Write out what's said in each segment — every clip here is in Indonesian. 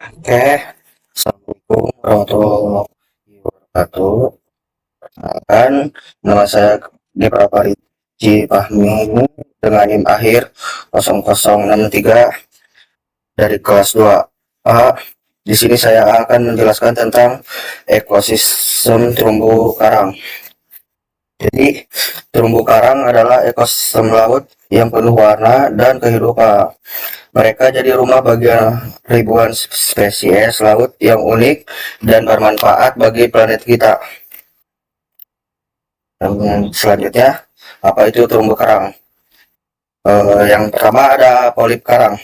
Oke, Assalamualaikum warahmatullahi wabarakatuh. Perkenalkan, nama saya Gibran Farici Fahmi dengan NIM akhir 0063 dari kelas 2A. Di sini saya akan menjelaskan tentang ekosistem terumbu karang. Jadi, terumbu karang adalah ekosistem laut yang penuh warna dan kehidupan. Mereka jadi rumah bagi ribuan spesies laut yang unik dan bermanfaat bagi planet kita. Dan selanjutnya, apa itu terumbu karang? Yang pertama ada polip karang,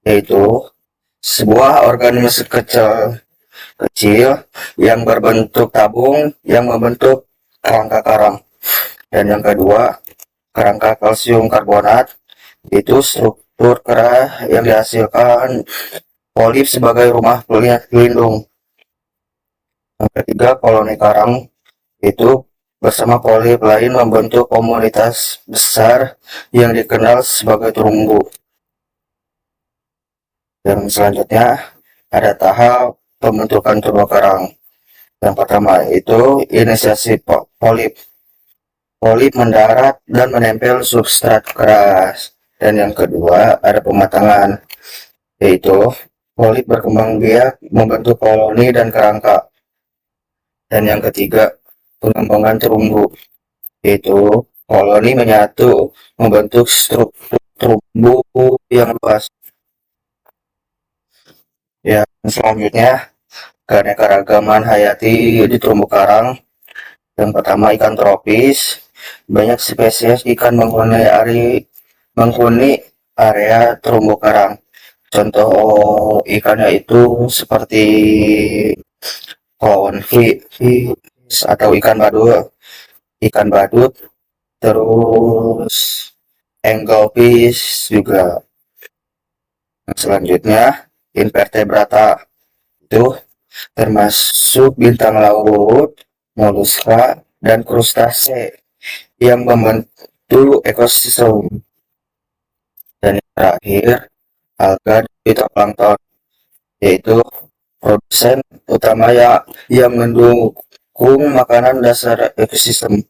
yaitu sebuah organisme kecil yang berbentuk tabung yang membentuk kerangka karang. Dan yang kedua, kerangka kalsium karbonat, itu struktur kerah yang dihasilkan polip sebagai rumah pelindung. Yang ketiga, koloni karang itu bersama polip lain membentuk komunitas besar yang dikenal sebagai terumbu. Yang selanjutnya ada tahap pembentukan terumbu karang. Yang pertama itu inisiasi polip. Polip mendarat dan menempel substrat keras. Dan yang kedua ada pematangan, yaitu polip berkembang biak membentuk koloni dan kerangka. Dan yang ketiga pengembangan terumbu, yaitu koloni menyatu membentuk struktur terumbu yang luas. Yang selanjutnya keanekaragaman hayati di terumbu karang. Yang pertama ikan tropis, banyak spesies ikan menghuni area terumbu karang. Contoh ikannya itu seperti clownfish atau ikan badut, terus anglefish juga. Yang selanjutnya invertebrata, itu termasuk bintang laut, moluska, dan krustase yang membentuk ekosistem. Dan yang terakhir alga dan fitoplankton, yaitu produsen utama yang mendukung makanan dasar ekosistem.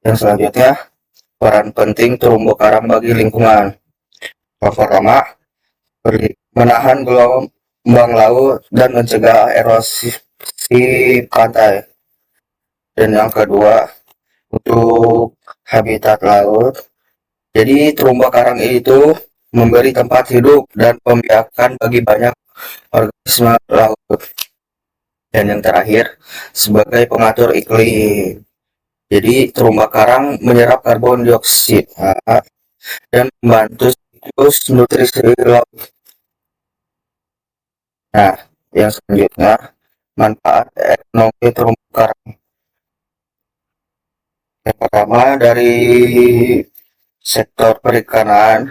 Yang selanjutnya peran penting terumbu karang bagi lingkungan. Yang pertama, menahan gelombang laut dan mencegah erosi pantai. Dan yang kedua, untuk habitat laut. Jadi terumbu karang itu memberi tempat hidup dan pembiakan bagi banyak organisme laut. Dan yang terakhir, sebagai pengatur iklim. Jadi terumbu karang menyerap karbon dioksida dan membantu siklus nutrisi laut. Nah, yang selanjutnya manfaat ekonomi terumbu karang. Yang pertama dari sektor perikanan,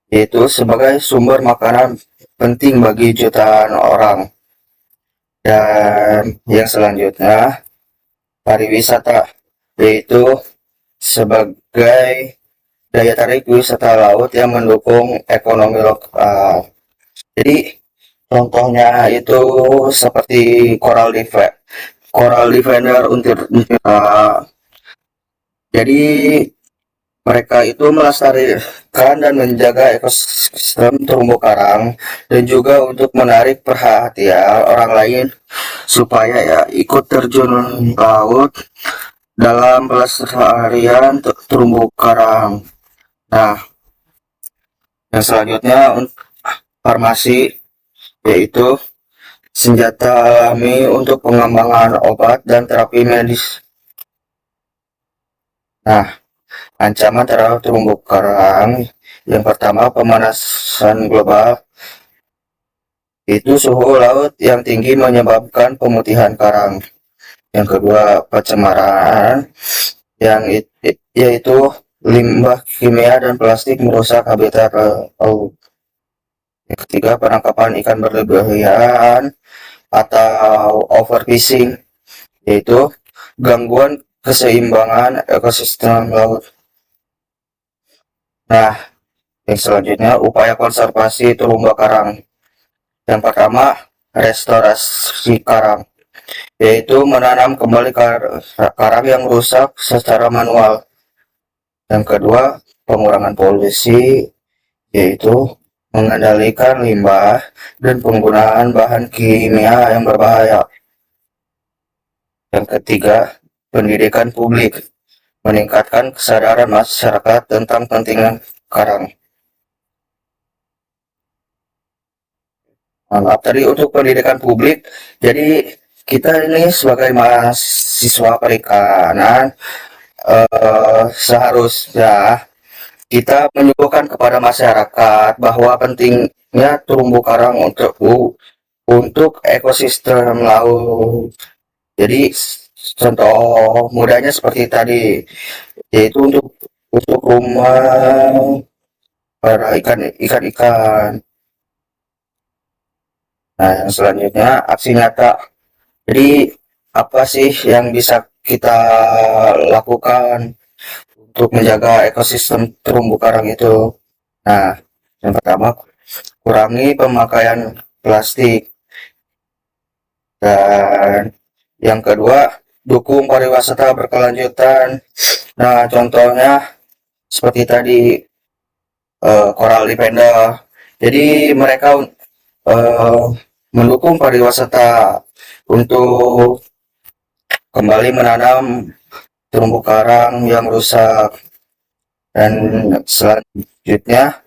yaitu sebagai sumber makanan penting bagi jutaan orang. Dan yang selanjutnya pariwisata, yaitu sebagai daya tarik wisata laut yang mendukung ekonomi lokal. Jadi contohnya itu seperti coral defender untuk jadi mereka itu melestarikan dan menjaga ekosistem terumbu karang dan juga untuk menarik perhatian orang lain supaya ya ikut terjun laut dalam pelestarian terumbu karang. Nah, yang selanjutnya farmasi, yaitu senjata alami untuk pengembangan obat dan terapi medis. Nah, ancaman terhadap terumbu karang, yang pertama pemanasan global, itu suhu laut yang tinggi menyebabkan pemutihan karang. Yang kedua pencemaran, yaitu limbah kimia dan plastik merusak habitat laut. Yang ketiga penangkapan ikan berlebihan atau overfishing, yaitu gangguan keseimbangan ekosistem laut. Nah, Yang selanjutnya, upaya konservasi terumbu karang. Yang pertama, restorasi karang, yaitu menanam kembali karang yang rusak secara manual. Yang kedua, pengurangan polusi, yaitu mengendalikan limbah dan penggunaan bahan kimia yang berbahaya. Yang ketiga, pendidikan publik, meningkatkan kesadaran masyarakat tentang pentingnya karang. Maaf, tadi untuk pendidikan publik, jadi kita ini sebagai mahasiswa perikanan seharusnya kita menyuguhkan kepada masyarakat bahwa pentingnya terumbu karang untuk ekosistem laut. Jadi contoh mudahnya seperti tadi, yaitu untuk rumah para ikan-ikan. Nah, yang selanjutnya aksi nyata. Jadi apa sih yang bisa kita lakukan untuk menjaga ekosistem terumbu karang itu? Nah, yang pertama, kurangi pemakaian plastik, dan yang kedua, dukung pariwisata berkelanjutan. Nah, contohnya seperti tadi Coral di Penda. Jadi mereka eh, mendukung pariwisata untuk kembali menanam terumbu karang yang rusak, dan selanjutnya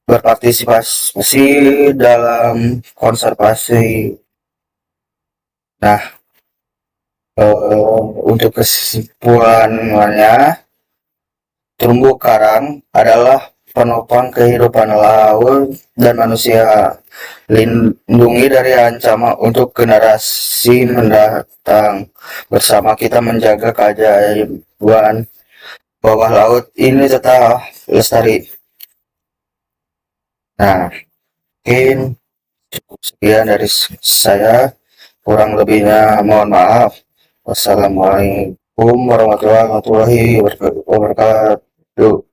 berpartisipasi dalam konservasi. Nah, untuk kesimpulannya, terumbu karang adalah penopang kehidupan laut dan manusia. Lindungi dari ancaman untuk generasi mendatang. Bersama kita menjaga keajaiban bawah laut ini tetap lestari. Nah, mungkin cukup sekian dari saya. Kurang lebihnya mohon maaf. Wassalamualaikum warahmatullahi wabarakatuh.